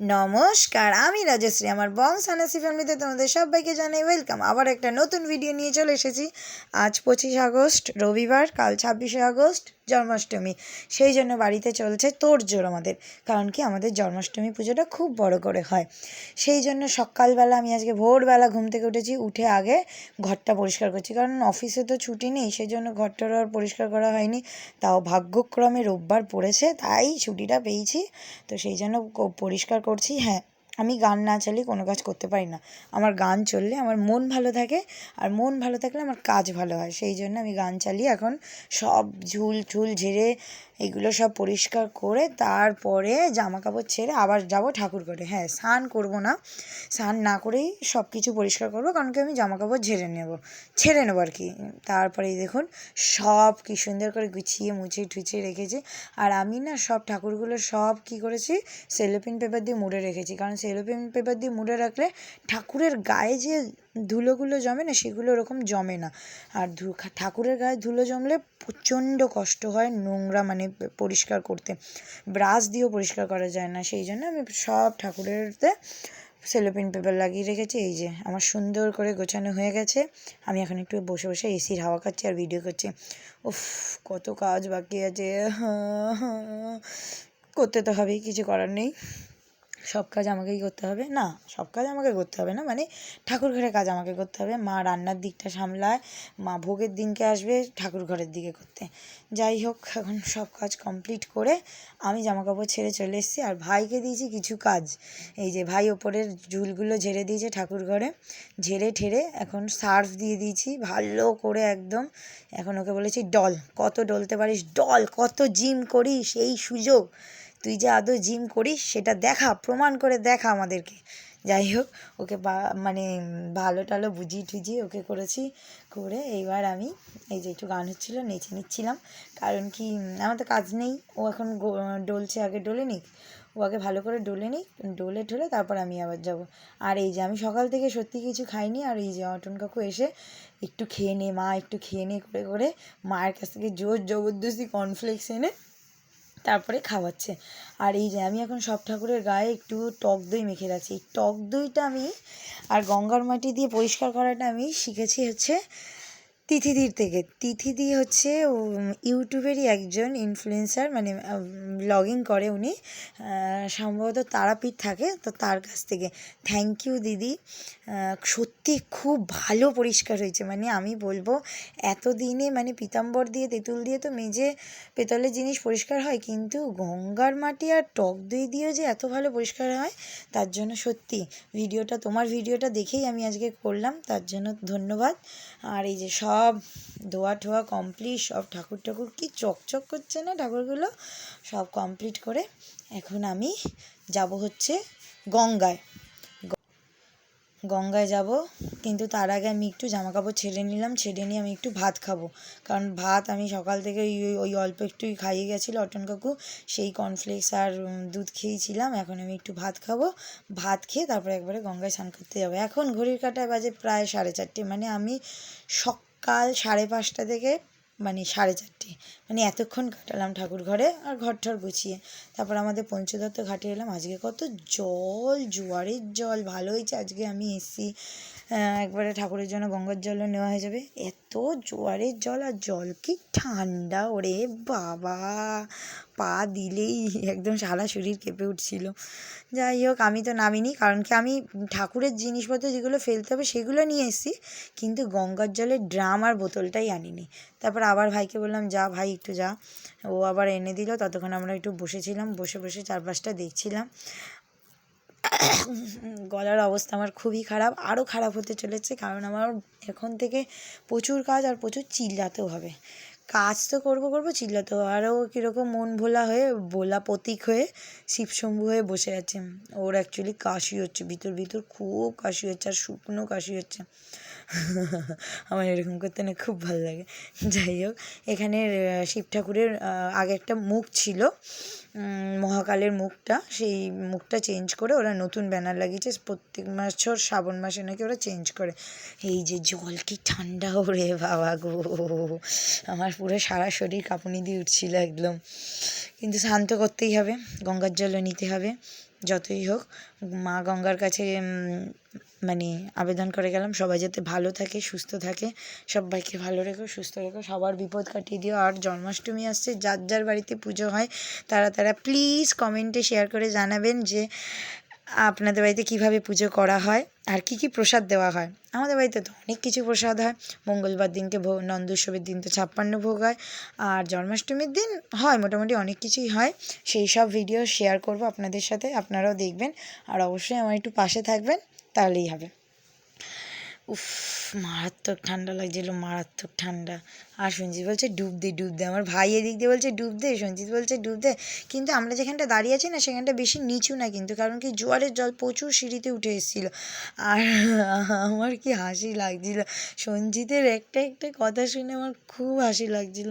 নমস্কার, আমি রাজশ্রী। আমার বং সানাসি ফ্যামিলিতে তোমাদের সবাইকে জানাই ওয়েলকাম। আবার একটা নতুন ভিডিও নিয়ে চলে এসেছি। আজ 25 আগস্ট রবিবার, কাল 26 আগস্ট জন্মাষ্টমী। সেই জন্য বাড়িতে চলছে তোড়জোড় আমাদের, কারণ কি আমাদের জন্মাষ্টমী পুজোটা খুব বড় করে হয়। সেই জন্য সকালবেলা আমি আজকে ভোরবেলা ঘুম থেকে উঠেছি, উঠে আগে ঘরটা পরিষ্কার করছি, কারণ অফিসে তো ছুটি নেই, সেই জন্য ঘরটার আর পরিষ্কার করা হয়নি। তাও ভাগ্যক্রমে রোববার পড়েছে, তাই ছুটিটা পেয়েছি, তো সেই জন্য পরিষ্কার করছি। হ্যাঁ, আমি গান না চালিয়ে কোনো কাজ করতে পারি না। আমার গান চললে আমার মন ভালো থাকে, আর মন ভালো থাকলে আমার কাজ ভালো হয়। সেই জন্য আমি গান চালিয়ে এখন সব ঝুল ঝুল ঝেড়ে এগুলো সব পরিষ্কার করে তারপরে জামা কাপড় ছেড়ে আবার যাব ঠাকুর ঘরে। হ্যাঁ, স্নান করবো না, স্নান না করেই সব কিছু পরিষ্কার করবো, কারণ কি আমি জামা কাপড় ছেড়ে নেবো আর কি। তারপরে দেখুন সব কি সুন্দর করে গুছিয়ে মুছিয়ে ঠুছিয়ে রেখেছি। আর আমি না সব ঠাকুরগুলো সব কি করেছি, সেলোপিন পেপার দিয়ে মুড়ে রেখেছি, কারণ সেলোপিন পেপার দিয়ে মুড়ে রাখলে ঠাকুরের গায়ে যে ধুলোগুলো জমে না, সেগুলো ওরকম জমে না। আর ঠাকুরের গায়ে ধুলো জমলে প্রচণ্ড কষ্ট হয়, নোংরা মানে পরিষ্কার করতে, ব্রাশ দিয়েও পরিষ্কার করা যায় না। সেই জন্য আমি সব ঠাকুরেরতে সেলোপিন পেপার লাগিয়ে রেখেছি। এই যে আমার সুন্দর করে গোছানো হয়ে গেছে। আমি এখন একটু বসে বসে এসির হাওয়া খাচ্ছি আর ভিডিও করছি। উফ, কত কাজ বাকি আছে, করতে তো হবেই, কিছু করার নেই। সব কাজ আমাকেই করতে হবে না, সব কাজ আমাকে করতে হবে না, মানে ঠাকুর ঘরের কাজ আমাকে করতে হবে। মা রান্নার দিকটা সামলায়, মা ভোগের দিনকে আসবে ঠাকুর ঘরের দিকে করতে। যাই হোক, এখন সব কাজ কমপ্লিট করে আমি জামাকাপড় ছেড়ে চলে এসেছি, আর ভাইকে দিয়েছি কিছু কাজ। এই যে ভাই ওপরের ঝুলগুলো ঝেড়ে দিয়েছে ঠাকুর ঘরে, ঝেড়ে ঠেড়ে এখন সার্ফ দিয়ে দিয়েছি ভালো করে একদম। এখন ওকে বলেছি ডল, কত ডলতে পারিস ডল, কত জিম করিস, এই সুযোগ, তুই যে আদৌ জিম করিস সেটা দেখা, প্রমাণ করে দেখা আমাদেরকে। যাই হোক, ওকে মানে ভালো টালো বুঝিয়ে টুজিয়ে ওকে করেছি, করে এইবার আমি এই যে একটু গান হচ্ছিলো নেচে নিচ্ছিলাম, কারণ কি আমার তো কাজ নেই। ও এখন ডলছে, আগে ডলে নিক, ও আগে ভালো করে ডলে নিক, ডলে ঠলে তারপর আমি আবার যাব। আর এই যে আমি সকাল থেকে সত্যি কিছু খাইনি, আর এই যে অটন কাকু এসে একটু খেয়ে নে মা, একটু খেয়ে নে করে করে মায়ের কাছ থেকে জোর জবরদস্তি কর্নফ্লেক্স এনে তারপরে খাওয়াচ্ছে। আর এই যে আমি এখন সব ঠাকুরের গায়ে একটু টক দই মেখে রাখছি। এই টক দইটা আমি আর গঙ্গার মাটি দিয়ে পরিষ্কার করাটা আমি শিখেছি হচ্ছে তিথিদির থেকে। তিথিদি হচ্ছে ইউটিউবেরই একজন ইনফ্লুয়েন্সার, মানে ব্লগিং করে উনি, সম্ভবত তারাপীঠ থাকে, তো তার কাছ থেকে। থ্যাংক ইউ দিদি, সত্যি খুব ভালো পরিষ্কার হয়েছে। মানে আমি বলবো এতদিনে মানে পিতাম্বর দিয়ে তেঁতুল দিয়ে তো মেজে পেতলের জিনিস পরিষ্কার হয়, কিন্তু গঙ্গার মাটি আর টক দই দিয়েও যে এত ভালো পরিষ্কার হয়, তার জন্য সত্যি তোমার ভিডিওটা দেখেই আমি আজকে করলাম, তার জন্য ধন্যবাদ। আর এই যে সব ধোয়া ঠোয়া কমপ্লিট, সব ঠাকুর কি চকচক করছে না ঠাকুরগুলো, সব কমপ্লিট করে এখন আমি যাব হচ্ছে গঙ্গায় যাব। কিন্তু তার আগে আমি একটু জামাকাপড় ছেড়ে নিলাম, ছেড়ে নিয়ে আমি একটু ভাত খাবো, কারণ ভাত আমি সকাল থেকে ওই অল্প একটুই খাইয়ে গেছিলো অটন কাকু, সেই কর্নফ্লেক্স আর দুধ খেয়েছিলাম। এখন আমি একটু ভাত খাবো, ভাত খেয়ে তারপরে একবারে গঙ্গায় স্নান করতে যাবো। এখন ঘড়ির কাঁটায় বাজে প্রায় 4:30, মানে আমি সকাল 5:30 থেকে মানে 4:30, মানে এতক্ষণ কাটালাম ঠাকুর ঘরে আর ঘর ঠর গুছিয়ে। তারপর আমাদের পঞ্চদত্ত ঘাটে এলাম। আজকে কত জল, জোয়ারের জল, ভালো হয়েছে আজকে আমি এসেছি, একবারে ঠাকুরের জন্য গঙ্গার জলও নেওয়া হয়ে যাবে। এত জোয়ারের জল, আর জল কি ঠান্ডা, ওরে বাবা, পা দিলেই একদম সারা শরীর কেঁপে উঠছিল। যাই হোক, আমি তো নামিনি, কারণ কি আমি ঠাকুরের জিনিসপত্র যেগুলো ফেলতে হবে সেগুলো নিয়ে এসেছি, কিন্তু গঙ্গার জলের ড্রাম আর বোতলটাই আনিনি। তারপর আবার ভাইকে বললাম যা ভাই একটু যা, ও আবার এনে দিল। ততক্ষণ আমরা একটু বসেছিলাম, বসে বসে চারপাশটা দেখছিলাম। গলার অবস্থা আমার খুবই খারাপ, আরও খারাপ হতে চলেছে, কারণ আমার এখন থেকে প্রচুর কাজ আর প্রচুর চিল্লাতেও হবে। কাজ তো করবো চিল্লাতেও, আরও কীরকম মন ভোলা হয়ে, ভোলা প্রতীক হয়ে, শিবশম্ভু হয়ে বসে আছে। ওর অ্যাকচুয়ালি কাশি হচ্ছে, ভিতর খুব কাশি হচ্ছে, আর শুকনো কাশি হচ্ছে। আমার এরকম করতে না খুব ভালো লাগে। যাই হোক, এখানে শিব ঠাকুরের আগে একটা মুখ ছিল, মহাকালের মুখটা, সেই মুখটা চেঞ্জ করে ওরা নতুন ব্যানার লাগিয়েছে। প্রত্যেক বছর শ্রাবণ মাসে নাকি ওরা চেঞ্জ করে। এই যে জল কি ঠান্ডা, ওরে বাবা গো, আমার পুরো সারা শরীর কাঁপুনি দিয়ে উঠছিল একদম। কিন্তু স্নান তো করতেই হবে, গঙ্গার জলও নিতে হবে, যতই হোক মা গঙ্গার কাছে মানে আবেদন করে গেলাম সবাই যাতে ভালো থাকে, সুস্থ থাকে। সবাইকে ভালো রেখো, সুস্থ রেখো, সবার বিপদ কাটিয়ে দিও। আর জন্মাষ্টমী আসছে, যার যার বাড়িতে পুজো হয় তারা প্লিজ কমেন্টে শেয়ার করে জানাবেন যে আপনাদের বাড়িতে কীভাবে পুজো করা হয় আর কী কী প্রসাদ দেওয়া হয়। আমাদের বাড়িতে তো অনেক কিছু প্রসাদ হয়। মঙ্গলবার দিনকে নন্দোৎসবের দিন তো 56 ভোগ হয়, আর জন্মাষ্টমীর দিন হয় মোটামুটি অনেক কিছুই হয়। সেই সব ভিডিও শেয়ার করব আপনাদের সাথে, আপনারাও দেখবেন। আর অবশ্যই আমার একটু পাশে থাকবেন, তাহলেই হবে। উফ, মারাত্মক ঠান্ডা লাগছিল, মারাত্মক ঠান্ডা। আর সঞ্জিত বলছে ডুব দে। আমার ভাই এদিক দিয়ে বলছে ডুব দে, সঞ্জিত বলছে ডুব দে। কিন্তু আমরা যেখানটা দাঁড়িয়ে আছি না, সেখানটা বেশি নিচু না কিন্তু, কারণ কি জোয়ারের জল প্রচুর সিঁড়িতে উঠে এসেছিলো। আর আমার কি হাসি লাগছিল, সঞ্জিতের একটা একটা কথা শুনে আমার খুব হাসি লাগছিল।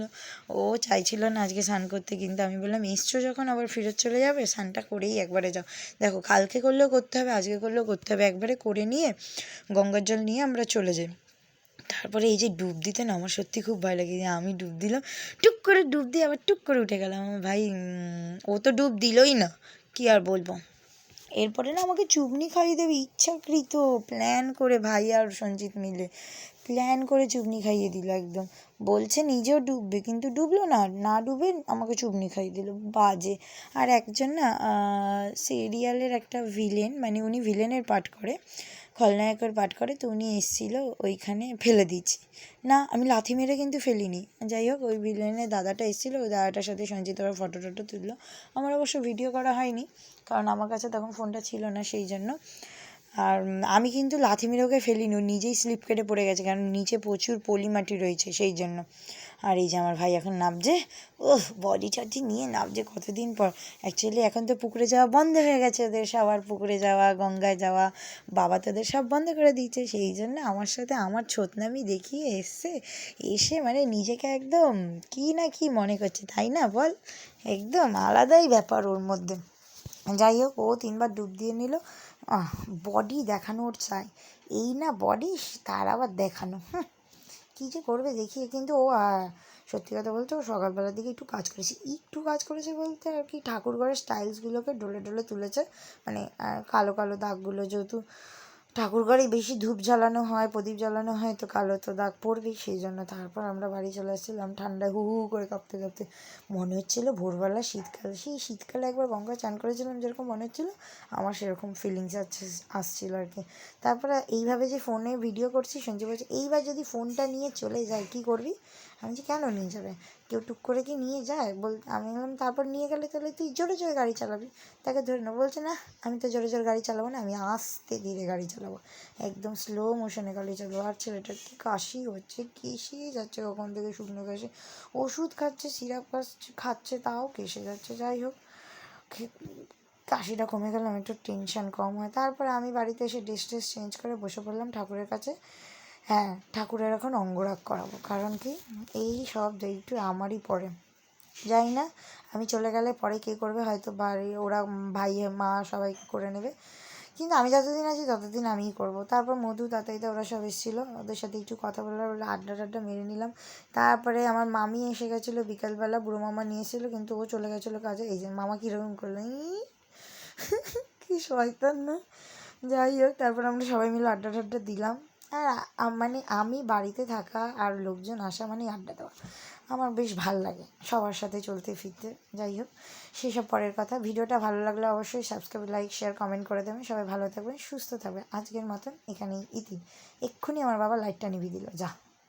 ও চাইছিল না আজকে স্নান করতে, কিন্তু আমি বললাম এসছো যখন আবার ফেরত চলে যাবে, স্নানটা করেই একবারে যাও। দেখো, কালকে করলেও করতে হবে, আজকে করলেও করতে হবে, একবারে করে নিয়ে গঙ্গার জল নিয়ে আমরা চলে যাই। তারপরে এই যে ডুব দিতে না আমার সত্যি খুব ভয় লাগে। যে আমি ডুব দিলাম, টুক করে ডুব দিয়ে আবার টুক করে উঠে গেলাম। আমার ভাই ও তো ডুব দিলই না, কি আর বলবো। এরপরে না আমাকে চুবনি খাইয়ে দেবে ইচ্ছাকৃত, প্ল্যান করে, ভাই আর সঞ্জিত মিলে প্ল্যান করে চুবনি খাইয়ে দিল একদম। বলছে নিজেও ডুববে, কিন্তু ডুবলো না, না ডুবে আমাকে চুবনি খাইয়ে দিল, বাজে। আর একজন না সিরিয়ালের একটা ভিলেন, মানে উনি ভিলেনের পার্ট করে, খলনায়কের পাঠ করে, তো উনি এসেছিলো ওইখানে, ফেলে দিচ্ছি না, আমি লাথি মেরে কিন্তু ফেলিনি। যাই হোক, ওই ভিলেনের দাদাটা এসেছিলো, ওই দাদাটার সাথে সঞ্জিত ওরা ফটো টটো তুললো। আমার অবশ্য ভিডিও করা হয়নি, কারণ আমার কাছে তখন ফোনটা ছিল না, সেই জন্য। আর আমি কিন্তু লাথি মেরে ওকে ফেলিনি, ও নিজেই স্লিপ কেটে পড়ে গেছে, কারণ নিচে প্রচুর পলি মাটি রয়েছে, সেই জন্য। আর এই যে আমার ভাই এখন নামছে, ওহ, বডি চডি নিয়ে নামছে কতদিন পর। অ্যাকচুয়ালি এখন তো পুকুরে যাওয়া বন্ধ হয়ে গেছে ওদের সবার, পুকুরে যাওয়া, গঙ্গায় যাওয়া, বাবা তোদের সব বন্ধ করে দিয়েছে, সেই জন্য আমার সাথে আমার ছোটনামি দেখিয়ে এসছে। এসে মানে নিজেকে একদম কি না কি মনে করছে, তাই না বল? একদম আলাদাই ব্যাপার ওর মধ্যে। যাই হোক, ও 3বার ডুব দিয়ে নিল। বডি দেখানোর চাই, এই না বডি, তার আবার দেখানো, কী যে করবে দেখিয়ে। কিন্তু ও সত্যি কথা বলতে ও সকালবেলার দিকে একটু কাজ করেছে বলতে আর কি, ঠাকুরঘরের স্টাইলসগুলোকে ডলে ডলে তুলেছে। মানে কালো কালো দাগগুলো, যেহেতু ঠাকুরঘরেই বেশি ধূপ জ্বালানো হয়, প্রদীপ জ্বালানো হয়, তো কালো তো দাগ পড়বেই, সেই জন্য। তারপর আমরা বাড়ি চলে আসছিলাম ঠান্ডায় হু হু করে কাঁপতে কাঁপতে। মনে হচ্ছিলো ভোরবেলা শীতকাল, সেই শীতকালে একবার গঙ্গায় চান করেছিলাম যেরকম মনে হচ্ছিলো, আমার সেরকম ফিলিংস আসছিলো আর কি। তারপরে এইভাবে যে ফোনে ভিডিও করছি, সঞ্জয় বলছে এইবার যদি ফোনটা নিয়ে চলে যায় কী করবি? আমি বলছি কেন নিয়ে যাবে, কেউ টুক করে কি নিয়ে যায়? আমি বললাম তারপর নিয়ে গেলে তাহলে তুই জোরে জোরে গাড়ি চালাবি, তাকে ধরে নেবো। বলছে না, আমি তো জোরে জোরে গাড়ি চালাবো না, আমি আস্তে ধীরে গাড়ি চালাবো, একদম স্লো মোশনে গাড়ি চালাবো। আর ছেলেটার কি কাশি হচ্ছে, কেসে যাচ্ছে কখন থেকে, শুকনো কাশি, ওষুধ খাচ্ছে, সিরাপ খাচ্ছে, তাও কেসে যাচ্ছে। যাই হোক, কাশিটা কমে গেলাম, একটু টেনশন কম হয়। তারপরে আমি বাড়িতে এসে ড্রেস চেঞ্জ করে বসে পড়লাম ঠাকুরের কাছে। হ্যাঁ, ঠাকুরের এখন অঙ্গরাগ করাবো, কারণ কি এই সব দায়িত্ব আমারই পড়ে। জানি না আমি চলে গেলে পরে কে করবে, হয়তো বাড়ি ওরা ভাই মা সবাই করে নেবে, কিন্তু আমি যতদিন আছি ততদিন আমিই করবো। তারপর মধু তাতাইতে ওরা সব এসেছিলো, ওদের সাথে একটু কথা বললাম, আড্ডা টাড্ডা মেরে নিলাম। তারপরে আমার মামি এসে গেছিলো বিকালবেলা, বুড়ো মামা নিয়ে এসেছিলো, কিন্তু ও চলে গেছিলো কাজে। এই যে মামা কীরকম করলো, কি শয়তান না। যাই হোক, তারপর আমরা সবাই মিলে আড্ডা টাড্ডা দিলাম। আর মানে আমি বাড়িতে থাকা আর লোকজন আসা মানে আড্ডা দেওয়া আমার বেশ ভাল লাগে, সবার সাথে চলতে ফিরতে। যাই হোক, সেসব পরের কথা। ভিডিওটা ভালো লাগলে অবশ্যই সাবস্ক্রাইব, লাইক, শেয়ার, কমেন্ট করে দেবেন। সবাই ভালো থাকবেন, সুস্থ থাকবেন। আজকের মতন এখানেই ইতি। এক্ষুনি আমার বাবা লাইটটা নিভিয়ে দিল, যা।